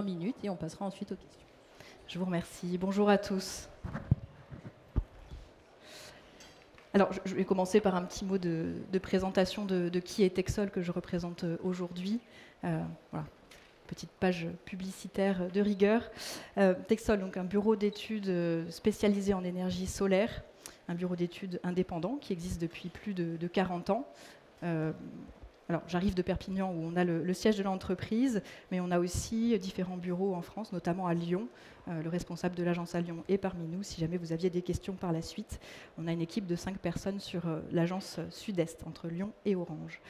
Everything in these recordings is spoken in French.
minutes et on passera ensuite aux questions. Je vous remercie. Bonjour à tous. Alors, je vais commencer par un petit mot de présentation de qui est Texol que je représente aujourd'hui. Voilà, petite page publicitaire de rigueur. Texol, donc un bureau d'études spécialisé en énergie solaire, un bureau d'études indépendant qui existe depuis plus de 40 ans. Alors, j'arrive de Perpignan où on a le siège de l'entreprise, mais on a aussi différents bureaux en France, notamment à Lyon. Le responsable de l'agence à Lyon est parmi nous. Si jamais vous aviez des questions par la suite, on a une équipe de 5 personnes sur l'agence Sud-Est, entre Lyon et Orange.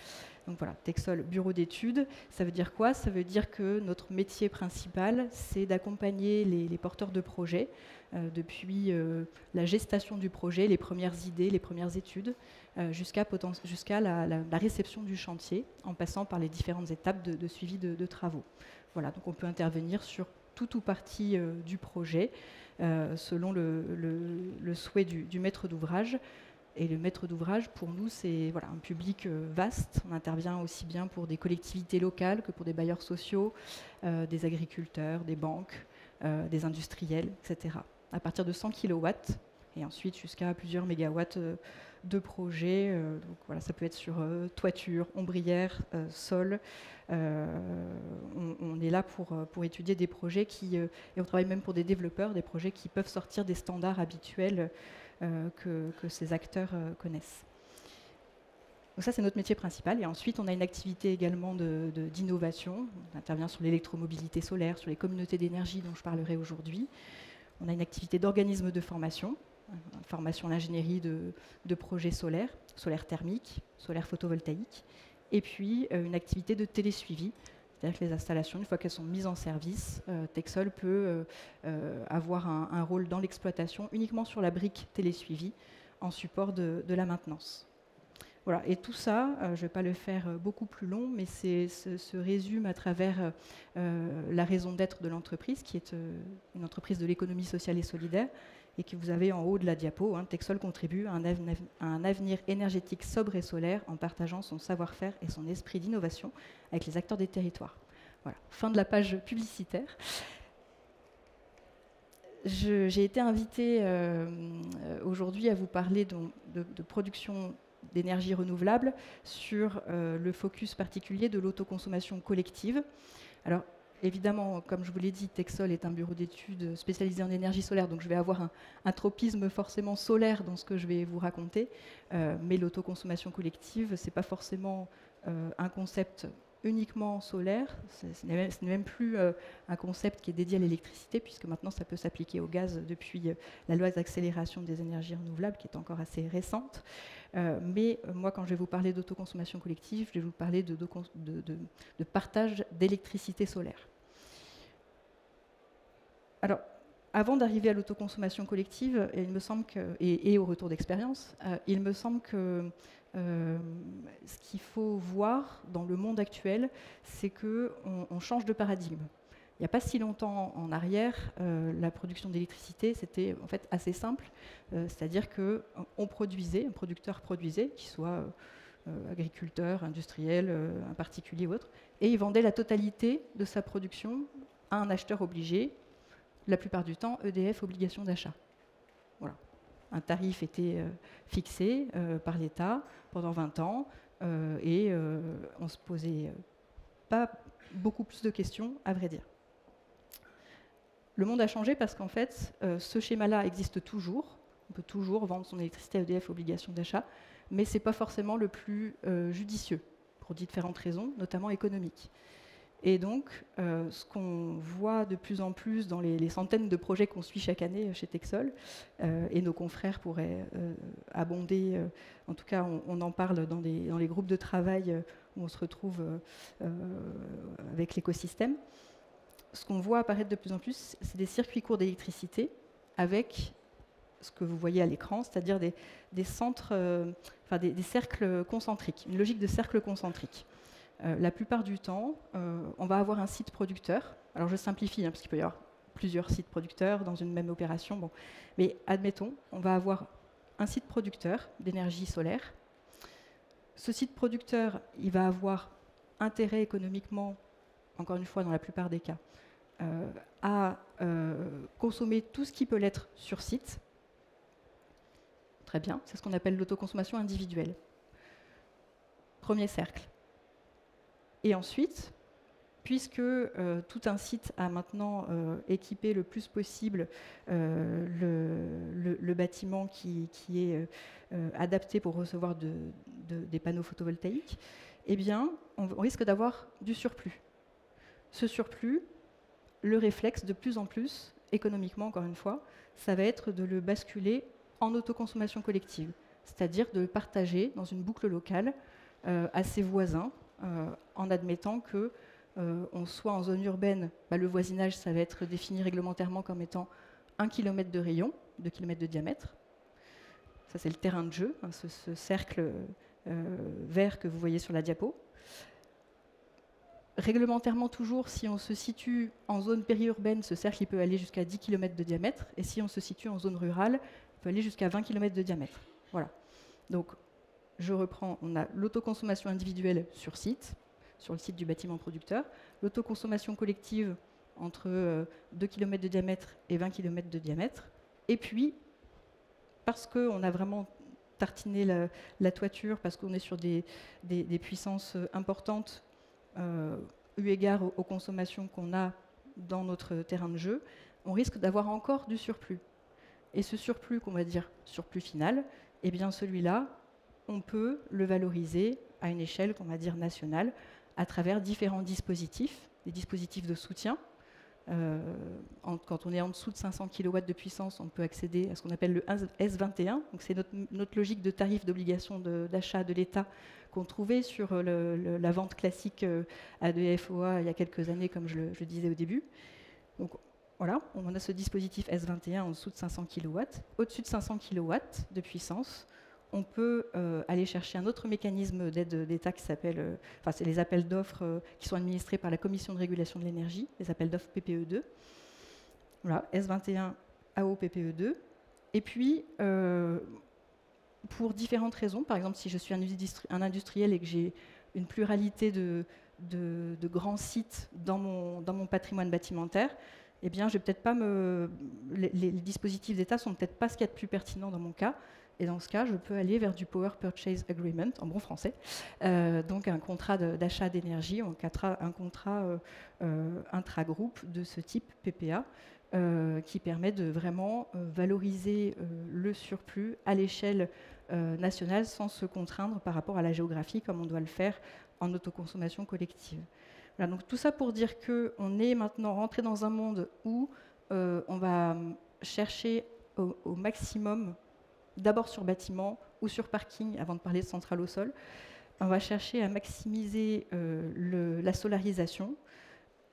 Donc voilà, Texol, bureau d'études, ça veut dire quoi? Ça veut dire que notre métier principal, c'est d'accompagner les porteurs de projets depuis la gestation du projet, les premières idées, les premières études, jusqu'à la réception du chantier, en passant par les différentes étapes de suivi de travaux. Voilà, donc on peut intervenir sur tout ou partie du projet, selon le souhait du maître d'ouvrage. Et le maître d'ouvrage, pour nous, c'est voilà, un public vaste. On intervient aussi bien pour des collectivités locales que pour des bailleurs sociaux, des agriculteurs, des banques, des industriels, etc. À partir de 100 kW, et ensuite jusqu'à plusieurs mégawatts de projets. Donc voilà, ça peut être sur toiture, ombrière, sol. On est là pour étudier des projets et on travaille même pour des développeurs, des projets qui peuvent sortir des standards habituels que ces acteurs connaissent. Donc ça, c'est notre métier principal. Et ensuite, on a une activité également d'innovation. On intervient sur l'électromobilité solaire, sur les communautés d'énergie dont je parlerai aujourd'hui. On a une activité d'organisme de formation en ingénierie de projets solaires, solaire thermique, solaire photovoltaïque, et puis une activité de télésuivi, c'est-à-dire que les installations, une fois qu'elles sont mises en service, Texol peut avoir un rôle dans l'exploitation uniquement sur la brique télésuivi en support de la maintenance. Voilà, et tout ça, je ne vais pas le faire beaucoup plus long, mais se résume à travers la raison d'être de l'entreprise, qui est une entreprise de l'économie sociale et solidaire, et que vous avez en haut de la diapo. Texol contribue à un avenir énergétique sobre et solaire en partageant son savoir-faire et son esprit d'innovation avec les acteurs des territoires. Voilà, fin de la page publicitaire. J'ai été invitée aujourd'hui à vous parler de production d'énergie renouvelable sur le focus particulier de l'autoconsommation collective. Alors, évidemment, comme je vous l'ai dit, Texol est un bureau d'études spécialisé en énergie solaire, donc je vais avoir un tropisme forcément solaire dans ce que je vais vous raconter, mais l'autoconsommation collective, ce n'est pas forcément un concept uniquement solaire, ce n'est même plus un concept qui est dédié à l'électricité, puisque maintenant ça peut s'appliquer au gaz depuis la loi d'accélération des énergies renouvelables, qui est encore assez récente. Mais moi, quand je vais vous parler d'autoconsommation collective, je vais vous parler de partage d'électricité solaire. Alors, avant d'arriver à l'autoconsommation collective, il me semble et au retour d'expérience, il me semble que ce qu'il faut voir dans le monde actuel, c'est qu'on change de paradigme. Il n'y a pas si longtemps en arrière, la production d'électricité, c'était en fait assez simple, c'est-à-dire un producteur produisait, qu'il soit agriculteur, industriel, un particulier ou autre, et il vendait la totalité de sa production à un acheteur obligé, la plupart du temps EDF, obligation d'achat. Voilà. Un tarif était fixé par l'État pendant 20 ans et on ne se posait pas beaucoup plus de questions, à vrai dire. Le monde a changé parce qu'en fait, ce schéma-là existe toujours. On peut toujours vendre son électricité à EDF, obligation d'achat, mais ce n'est pas forcément le plus judicieux, pour différentes raisons, notamment économiques. Et donc, ce qu'on voit de plus en plus dans les centaines de projets qu'on suit chaque année chez Texol, et nos confrères pourraient abonder, en tout cas on en parle dans les groupes de travail où on se retrouve avec l'écosystème, ce qu'on voit apparaître de plus en plus, c'est des circuits courts d'électricité avec ce que vous voyez à l'écran, c'est-à-dire des centres, des cercles concentriques, une logique de cercle concentrique. La plupart du temps, on va avoir un site producteur. Alors je simplifie, parce qu'il peut y avoir plusieurs sites producteurs dans une même opération. Bon. Mais admettons, on va avoir un site producteur d'énergie solaire. Ce site producteur, il va avoir intérêt économiquement, encore une fois dans la plupart des cas, à consommer tout ce qui peut l'être sur site. Très bien, c'est ce qu'on appelle l'autoconsommation individuelle. Premier cercle. Et ensuite, puisque tout un site a maintenant équipé le plus possible le bâtiment qui est adapté pour recevoir des panneaux photovoltaïques, eh bien, on risque d'avoir du surplus. Ce surplus, le réflexe de plus en plus, économiquement encore une fois, ça va être de le basculer en autoconsommation collective, c'est-à-dire de le partager dans une boucle locale à ses voisins, en admettant que on soit en zone urbaine, le voisinage, ça va être défini réglementairement comme étant 1 km de rayon, 2 km de diamètre. Ça, c'est le terrain de jeu, hein, ce cercle vert que vous voyez sur la diapo. Réglementairement toujours, si on se situe en zone périurbaine, ce cercle il peut aller jusqu'à 10 km de diamètre, et si on se situe en zone rurale, il peut aller jusqu'à 20 km de diamètre. Voilà. Donc, je reprends, on a l'autoconsommation individuelle sur site, sur le site du bâtiment producteur, l'autoconsommation collective entre 2 km de diamètre et 20 km de diamètre, et puis, parce qu'on a vraiment tartiné la toiture, parce qu'on est sur des puissances importantes, eu égard aux consommations qu'on a dans notre terrain de jeu, on risque d'avoir encore du surplus. Et ce surplus, qu'on va dire surplus final, eh bien celui-là, on peut le valoriser à une échelle qu'on va dire nationale, à travers différents dispositifs, des dispositifs de soutien. Quand on est en dessous de 500 kW de puissance, on peut accéder à ce qu'on appelle le S21. Donc c'est notre logique de tarif d'obligation d'achat de l'État qu'on trouvait sur la vente classique à EDF-OA il y a quelques années, comme je le disais au début. Donc voilà, on a ce dispositif S21 en dessous de 500 kW. Au-dessus de 500 kW de puissance, on peut aller chercher un autre mécanisme d'aide d'État qui s'appelle, c'est les appels d'offres qui sont administrés par la Commission de régulation de l'énergie, les appels d'offres PPE2. Voilà, S21 AO PPE2. Et puis, pour différentes raisons, par exemple, si je suis un industriel et que j'ai une pluralité de grands sites dans mon patrimoine bâtimentaire, eh bien, je vais peut-être pas les dispositifs d'État sont peut-être pas ce qu'il y a de plus pertinent dans mon cas. Et dans ce cas, je peux aller vers du Power Purchase Agreement, en bon français, donc un contrat d'achat d'énergie, un contrat intragroupe de ce type PPA, qui permet de vraiment valoriser le surplus à l'échelle nationale sans se contraindre par rapport à la géographie, comme on doit le faire en autoconsommation collective. Voilà, donc tout ça pour dire qu'on est maintenant rentré dans un monde où on va chercher au maximum, d'abord sur bâtiment ou sur parking, avant de parler de centrale au sol, on va chercher à maximiser la solarisation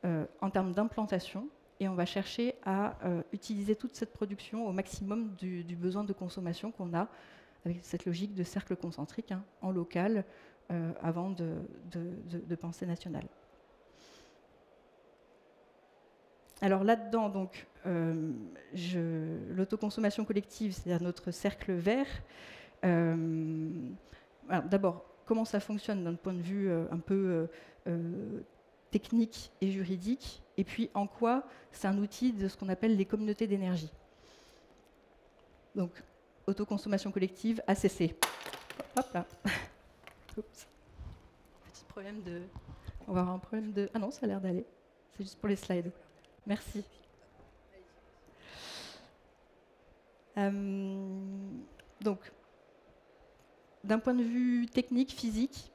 en termes d'implantation, et on va chercher à utiliser toute cette production au maximum du besoin de consommation qu'on a, avec cette logique de cercle concentrique, hein, en local, avant de pensée nationale. Alors là-dedans, donc, l'autoconsommation collective, c'est-à-dire notre cercle vert. D'abord, comment ça fonctionne d'un point de vue un peu technique et juridique, et puis en quoi c'est un outil de ce qu'on appelle les communautés d'énergie. Donc, autoconsommation collective, ACC. Hop là. Oups. Petit problème de... On va avoir un problème de... Ah non, ça a l'air d'aller. C'est juste pour les slides. Merci. Donc, d'un point de vue technique, physique,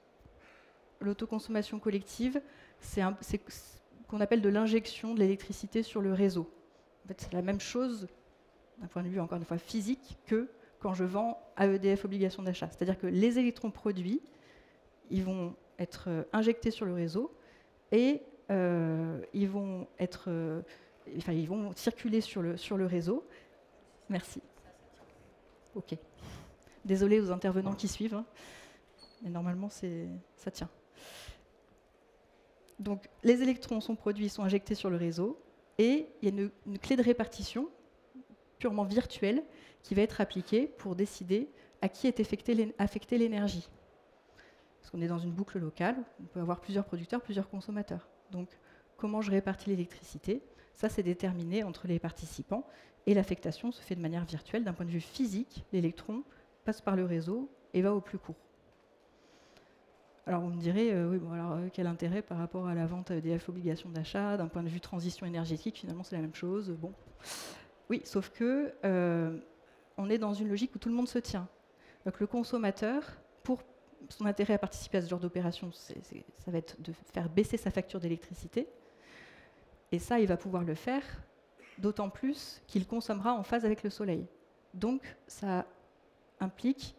l'autoconsommation collective, c'est ce qu'on appelle de l'injection de l'électricité sur le réseau. En fait, c'est la même chose, d'un point de vue, encore une fois, physique, que quand je vends à EDF obligation d'achat. C'est-à-dire que les électrons produits, ils vont être injectés sur le réseau et ils vont circuler sur le réseau. Merci. Ok. Désolée aux intervenants qui suivent, hein, mais normalement ça tient. Donc les électrons sont produits, sont injectés sur le réseau, et il y a une clé de répartition purement virtuelle qui va être appliquée pour décider à qui est affectée l'énergie. Parce qu'on est dans une boucle locale, on peut avoir plusieurs producteurs, plusieurs consommateurs. Donc, comment je répartis l'électricité? Ça, c'est déterminé entre les participants. Et l'affectation se fait de manière virtuelle. D'un point de vue physique, l'électron passe par le réseau et va au plus court. Alors vous me direz, oui, bon, alors quel intérêt par rapport à la vente à EDF obligation d'achat, d'un point de vue transition énergétique, finalement c'est la même chose. Bon, oui, sauf que on est dans une logique où tout le monde se tient. Donc le consommateur, pour son intérêt à participer à ce genre d'opération, ça va être de faire baisser sa facture d'électricité. Et ça, il va pouvoir le faire, d'autant plus qu'il consommera en phase avec le soleil. Donc ça implique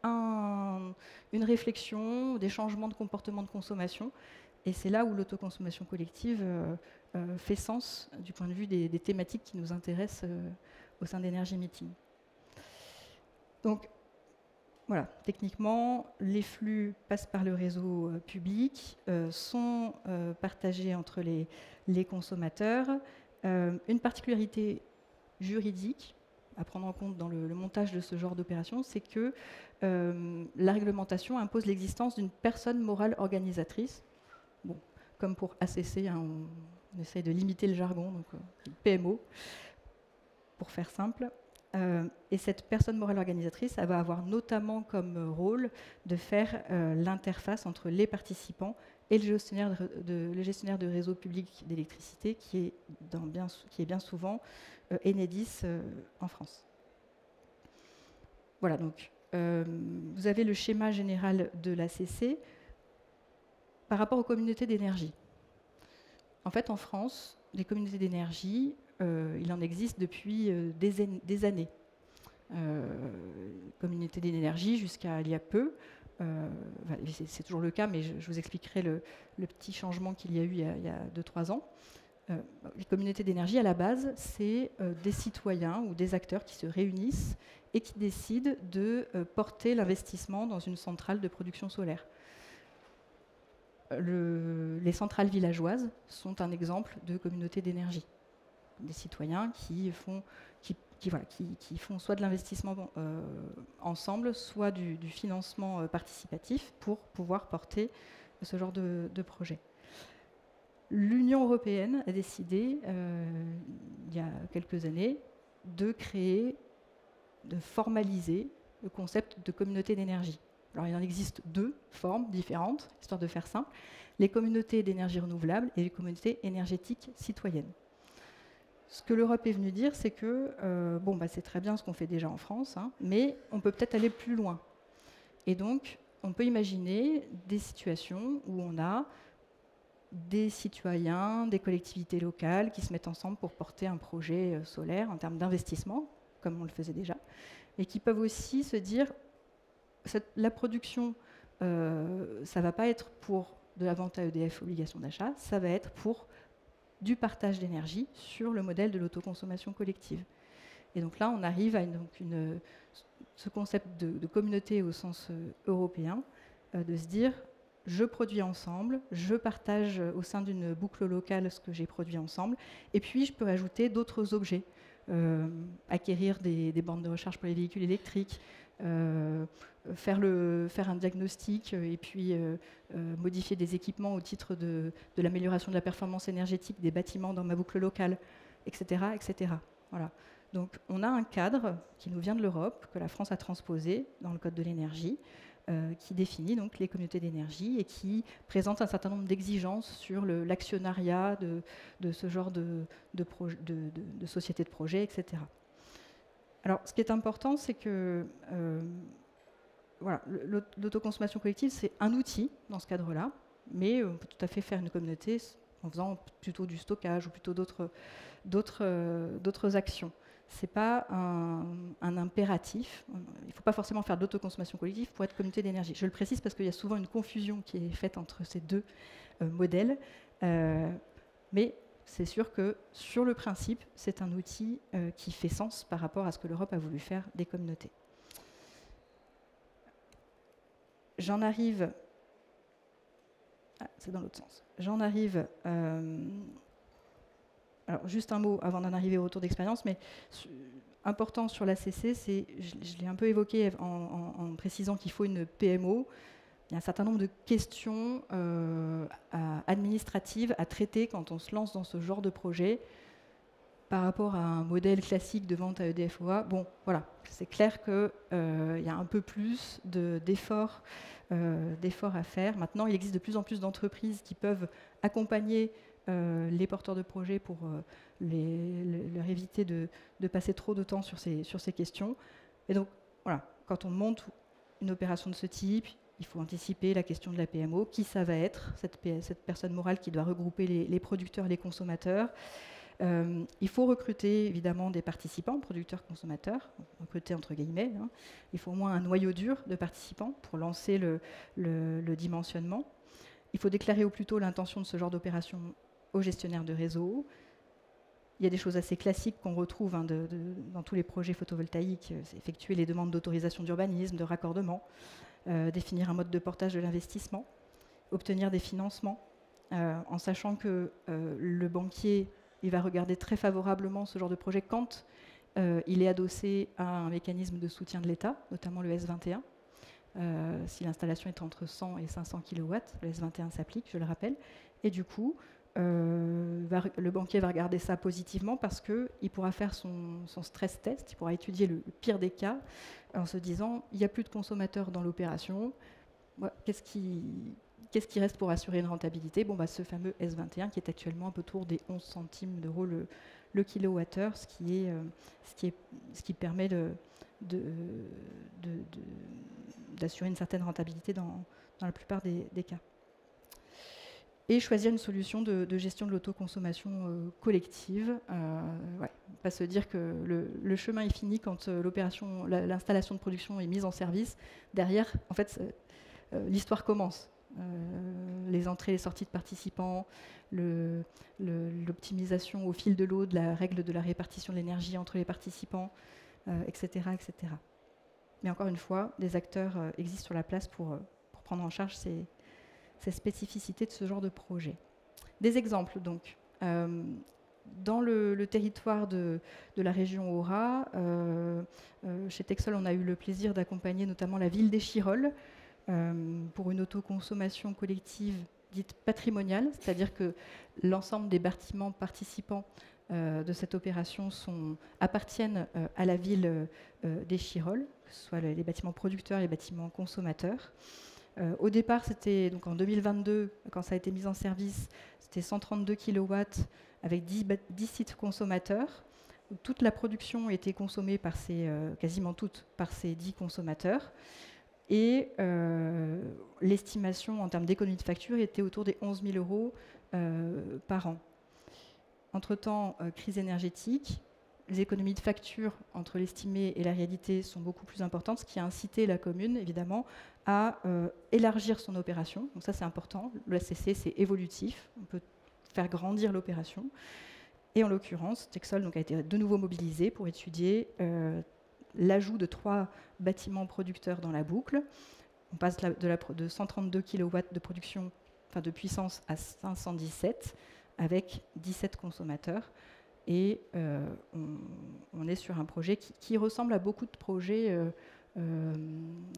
une réflexion, des changements de comportement de consommation. Et c'est là où l'autoconsommation collective fait sens du point de vue des thématiques qui nous intéressent au sein d'Energy Meeting. Donc, voilà, techniquement, les flux passent par le réseau public, sont partagés entre les consommateurs. Une particularité juridique à prendre en compte dans le montage de ce genre d'opération, c'est que la réglementation impose l'existence d'une personne morale organisatrice. Bon, comme pour ACC, hein, on essaye de limiter le jargon, donc PMO, pour faire simple. Et cette personne morale organisatrice, elle va avoir notamment comme rôle de faire l'interface entre les participants et le gestionnaire de réseau public d'électricité, qui est bien souvent Enedis en France. Voilà, donc vous avez le schéma général de l'ACC par rapport aux communautés d'énergie. En fait, en France, les communautés d'énergie, il en existe depuis des années. Communauté d'énergie jusqu'à il y a peu. C'est toujours le cas, mais je vous expliquerai le petit changement qu'il y a eu il y a 2-3 ans. Les communautés d'énergie, à la base, c'est des citoyens ou des acteurs qui se réunissent et qui décident de porter l'investissement dans une centrale de production solaire. Les centrales villageoises sont un exemple de communauté d'énergie. Des citoyens qui font soit de l'investissement ensemble, soit du financement participatif pour pouvoir porter ce genre de projet. L'Union européenne a décidé, il y a quelques années, de formaliser le concept de communauté d'énergie. Alors il en existe 2 formes différentes, histoire de faire simple, les communautés d'énergie renouvelable et les communautés énergétiques citoyennes. Ce que l'Europe est venue dire, c'est que c'est très bien ce qu'on fait déjà en France, hein, mais on peut peut-être aller plus loin. Et donc, on peut imaginer des situations où on a des citoyens, des collectivités locales qui se mettent ensemble pour porter un projet solaire en termes d'investissement, comme on le faisait déjà, mais qui peuvent aussi se dire la production, ça ne va pas être pour de la vente à EDF obligation d'achat, ça va être pour du partage d'énergie sur le modèle de l'autoconsommation collective. Et donc là, on arrive à ce concept de communauté au sens européen, de se dire, je produis ensemble, je partage au sein d'une boucle locale ce que j'ai produit ensemble, et puis je peux ajouter d'autres objets, acquérir des bandes de recharge pour les véhicules électriques, faire un diagnostic et puis modifier des équipements au titre de l'amélioration de la performance énergétique des bâtiments dans ma boucle locale, etc. etc. Voilà. Donc on a un cadre qui nous vient de l'Europe, que la France a transposé dans le Code de l'énergie, qui définit donc les communautés d'énergie et qui présente un certain nombre d'exigences sur l'actionnariat de ce genre de sociétés de projet, etc. Alors, ce qui est important, c'est que l'autoconsommation collective, c'est un outil dans ce cadre-là, mais on peut tout à fait faire une communauté en faisant plutôt du stockage ou plutôt d'autres actions. Ce n'est pas un impératif. Il ne faut pas forcément faire de l'autoconsommation collective pour être communauté d'énergie. Je le précise parce qu'il y a souvent une confusion qui est faite entre ces 2 modèles. Mais c'est sûr que, sur le principe, c'est un outil qui fait sens par rapport à ce que l'Europe a voulu faire des communautés. J'en arrive... Ah, c'est dans l'autre sens. J'en arrive... Alors, juste un mot avant d'en arriver au retour d'expérience, mais important sur l'ACC, je l'ai un peu évoqué en précisant qu'il faut une PMO. Il y a un certain nombre de questions administratives à traiter quand on se lance dans ce genre de projet. par rapport à un modèle classique de vente à EDF-OA, bon, voilà, c'est clair qu'il y a un peu plus d'efforts à faire. Maintenant, il existe de plus en plus d'entreprises qui peuvent accompagner les porteurs de projets pour leur éviter de passer trop de temps sur ces questions. Et donc, voilà, quand on monte une opération de ce type, il faut anticiper la question de la PMO, qui ça va être, cette personne morale qui doit regrouper les producteurs et les consommateurs. Il faut recruter évidemment des participants, producteurs, consommateurs, recruter entre guillemets. Hein. Il faut au moins un noyau dur de participants pour lancer le dimensionnement. Il faut déclarer au plus tôt l'intention de ce genre d'opération au gestionnaire de réseau. Il y a des choses assez classiques qu'on retrouve dans tous les projets photovoltaïques. C'est effectuer les demandes d'autorisation d'urbanisme, de raccordement, définir un mode de portage de l'investissement, obtenir des financements, en sachant que le banquier il va regarder très favorablement ce genre de projet quand il est adossé à un mécanisme de soutien de l'État, notamment le S21. Si l'installation est entre 100 et 500 kW, le S21 s'applique, je le rappelle. Et du coup, le banquier va regarder ça positivement parce qu'il pourra faire son stress test, il pourra étudier le pire des cas en se disant il n'y a plus de consommateurs dans l'opération, qu'est-ce qui reste pour assurer une rentabilité? Bon, ce fameux S21 qui est actuellement un peu autour des 11 centimes d'euros le kilowattheure, ce qui permet d'assurer une certaine rentabilité dans la plupart des cas. Et choisir une solution de gestion de l'autoconsommation collective. Pas se dire que le chemin est fini quand l'installation de production est mise en service. Derrière, en fait, l'histoire commence. Les entrées et les sorties de participants, l'optimisation au fil de l'eau de la règle de la répartition de l'énergie entre les participants, etc., etc. Mais encore une fois, des acteurs existent sur la place pour prendre en charge ces spécificités de ce genre de projet. Des exemples, donc. Dans le territoire de la région Aura, chez Texol, on a eu le plaisir d'accompagner notamment la ville d'Échirolles pour une autoconsommation collective dite patrimoniale, c'est-à-dire que l'ensemble des bâtiments participants de cette opération appartiennent à la ville d'Échirolles, que ce soit les bâtiments producteurs et les bâtiments consommateurs. Au départ, c'était donc en 2022, quand ça a été mis en service, c'était 132 kW avec 10 sites consommateurs. Toute la production était consommée quasiment toute par ces 10 consommateurs. Et l'estimation en termes d'économie de facture était autour des 11 000 euros par an. Entre-temps, crise énergétique, les économies de facture entre l'estimé et la réalité sont beaucoup plus importantes, ce qui a incité la commune, évidemment, à élargir son opération. Donc ça, c'est important. L'ACC, c'est évolutif. On peut faire grandir l'opération. Et en l'occurrence, Texol donc, a été de nouveau mobilisé pour étudier l'ajout de 3 bâtiments producteurs dans la boucle. On passe de 132 kW de production, de puissance à 517 avec 17 consommateurs. Et on est sur un projet qui ressemble à beaucoup de projets,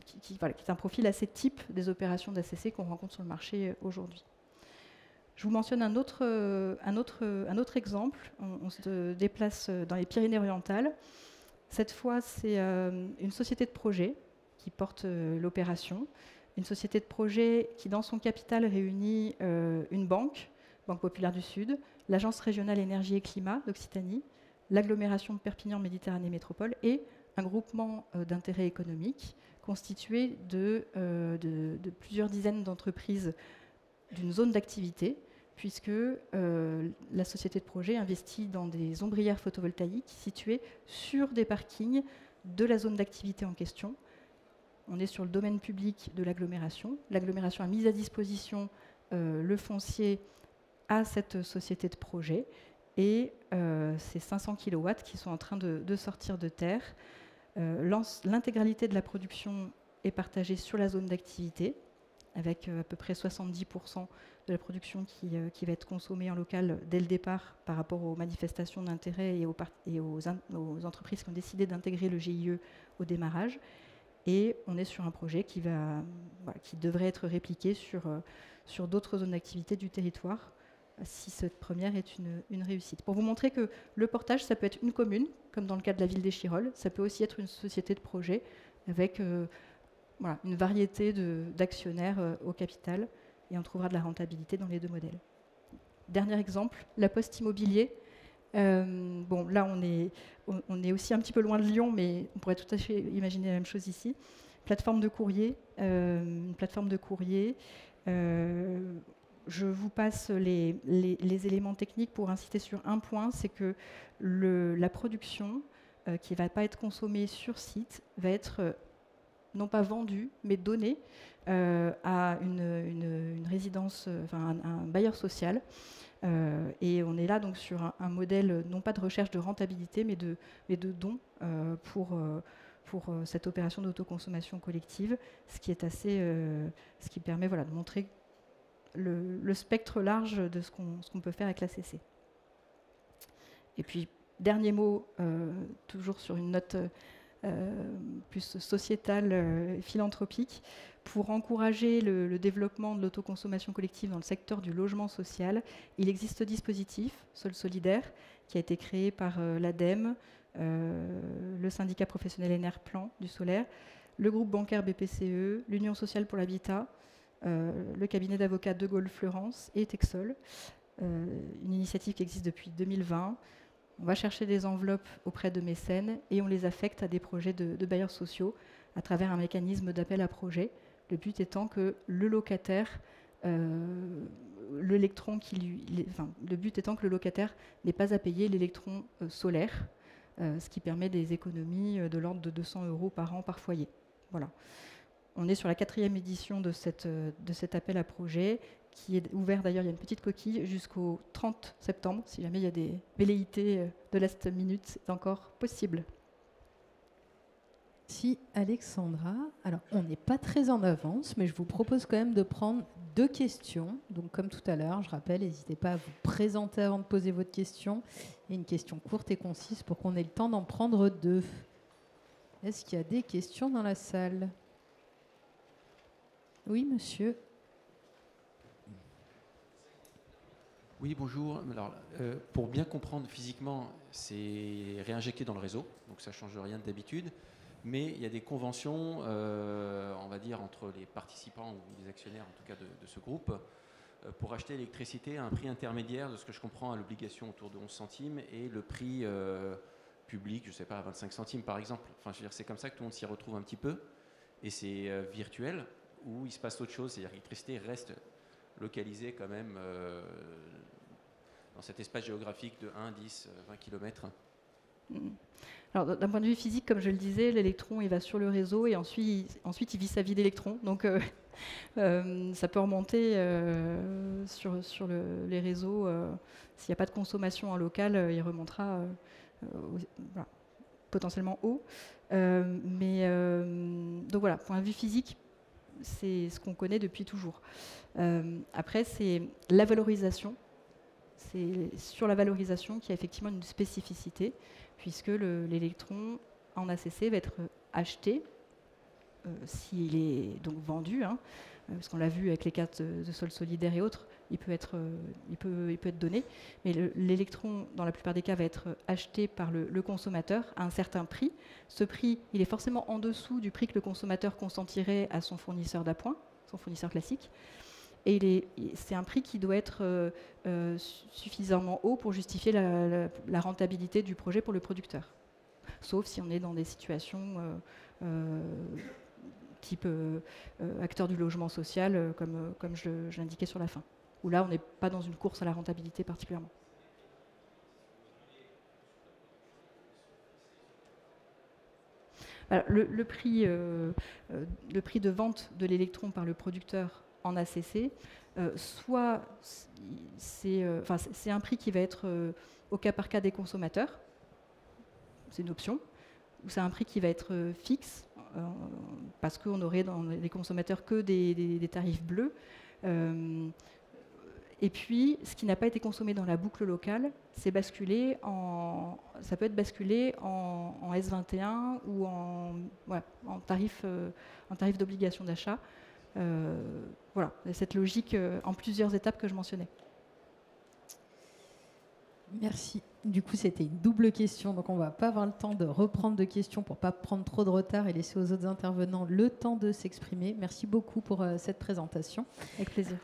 qui est un profil assez type des opérations d'ACC qu'on rencontre sur le marché aujourd'hui. Je vous mentionne un autre exemple. On se déplace dans les Pyrénées-Orientales. Cette fois, c'est une société de projet qui porte l'opération. Une société de projet qui, dans son capital, réunit une Banque Populaire du Sud, l'Agence régionale énergie et climat d'Occitanie, l'agglomération Perpignan-Méditerranée Métropole et un groupement d'intérêt économique constitué de plusieurs dizaines d'entreprises d'une zone d'activité, puisque la société de projet investit dans des ombrières photovoltaïques situées sur des parkings de la zone d'activité en question. On est sur le domaine public de l'agglomération. L'agglomération a mis à disposition le foncier à cette société de projet et ces 500 kW qui sont en train de sortir de terre. L'intégralité de la production est partagée sur la zone d'activité, avec à peu près 70% de la production qui va être consommée en local dès le départ par rapport aux manifestations d'intérêt et aux entreprises qui ont décidé d'intégrer le GIE au démarrage. Et on est sur un projet qui devrait être répliqué sur d'autres zones d'activité du territoire, si cette première est une réussite. Pour vous montrer que le portage, ça peut être une commune, comme dans le cas de la ville d'Échirolles, ça peut aussi être une société de projet avec voilà, une variété d'actionnaires au capital, et on trouvera de la rentabilité dans les deux modèles. Dernier exemple, la Poste Immobilier. Bon, là, on est aussi un petit peu loin de Lyon, mais on pourrait tout à fait imaginer la même chose ici. Plateforme de courrier, une plateforme de courrier. Je vous passe les éléments techniques pour inciter sur un point, c'est que la production qui ne va pas être consommée sur site va être non pas vendue, mais donnée à une résidence, enfin un bailleur social. Et on est là donc sur un modèle non pas de recherche de rentabilité, mais de dons pour cette opération d'autoconsommation collective, ce qui est assez, ce qui permet voilà, de montrer le spectre large de ce qu'on peut faire avec la CC. Et puis, dernier mot, toujours sur une note plus sociétale, philanthropique, pour encourager le développement de l'autoconsommation collective dans le secteur du logement social, il existe un dispositif, Sol Solidaire, qui a été créé par l'ADEME, le syndicat professionnel Enerplan du solaire, le groupe bancaire BPCE, l'Union sociale pour l'habitat, le cabinet d'avocats De Gaulle-Fleurance et Texol. Une initiative qui existe depuis 2020. On va chercher des enveloppes auprès de mécènes et on les affecte à des projets de bailleurs sociaux à travers un mécanisme d'appel à projet. Le but étant que le locataire, l'électron le but étant que le locataire n'ait pas à payer l'électron solaire, ce qui permet des économies de l'ordre de 200 € par an par foyer. Voilà. On est sur la 4e édition de cet appel à projet, qui est ouvert d'ailleurs, il y a une petite coquille, jusqu'au 30 septembre. Si jamais il y a des velléités de last minute, c'est encore possible. Merci Alexandra. Alors, on n'est pas très en avance, mais je vous propose quand même de prendre 2 questions. Donc, comme tout à l'heure, je rappelle, n'hésitez pas à vous présenter avant de poser votre question. Et une question courte et concise pour qu'on ait le temps d'en prendre 2. Est-ce qu'il y a des questions dans la salle ? Oui, monsieur. Oui, bonjour. Alors, pour bien comprendre physiquement, c'est réinjecté dans le réseau, donc ça ne change rien d'habitude. Mais il y a des conventions, on va dire, entre les participants ou les actionnaires, en tout cas de ce groupe, pour acheter l'électricité à un prix intermédiaire, de ce que je comprends, à l'obligation autour de 11 centimes, et le prix public, je ne sais pas, à 25 centimes par exemple. Enfin, je veux dire, c'est comme ça que tout le monde s'y retrouve un petit peu. Et c'est virtuel, où il se passe autre chose, c'est-à-dire que l'électricité reste localisée quand même dans cet espace géographique de 1, 10, 20 km. Alors, d'un point de vue physique, comme je le disais, l'électron il va sur le réseau et ensuite il vit sa vie d'électron. Donc ça peut remonter sur les réseaux. S'il n'y a pas de consommation en local, il remontera voilà, potentiellement haut. Donc voilà, point de vue physique, c'est ce qu'on connaît depuis toujours. Après, c'est la valorisation. C'est sur la valorisation qu'il y a effectivement une spécificité, puisque l'électron en ACC va être acheté, s'il est donc vendu, hein, parce qu'on l'a vu avec les cartes de sol solidaire et autres, il peut être donné, mais l'électron, dans la plupart des cas, va être acheté par le consommateur à un certain prix. Ce prix, il est forcément en dessous du prix que le consommateur consentirait à son fournisseur d'appoint, son fournisseur classique. Et c'est un prix qui doit être suffisamment haut pour justifier la rentabilité du projet pour le producteur. Sauf si on est dans des situations type acteur du logement social, comme je l'indiquais sur la fin, où là, on n'est pas dans une course à la rentabilité particulièrement. Alors, le prix de vente de l'électron par le producteur en ACC, soit c'est un prix qui va être au cas par cas des consommateurs, c'est une option, ou c'est un prix qui va être fixe, parce qu'on aurait dans les consommateurs que des tarifs bleus. Et puis, ce qui n'a pas été consommé dans la boucle locale, ça peut être basculé en S21 ou en tarif d'obligation d'achat. Voilà, cette logique en plusieurs étapes que je mentionnais. Merci. Du coup, c'était une double question, donc on ne va pas avoir le temps de reprendre de questions pour ne pas prendre trop de retard et laisser aux autres intervenants le temps de s'exprimer. Merci beaucoup pour cette présentation. Avec plaisir.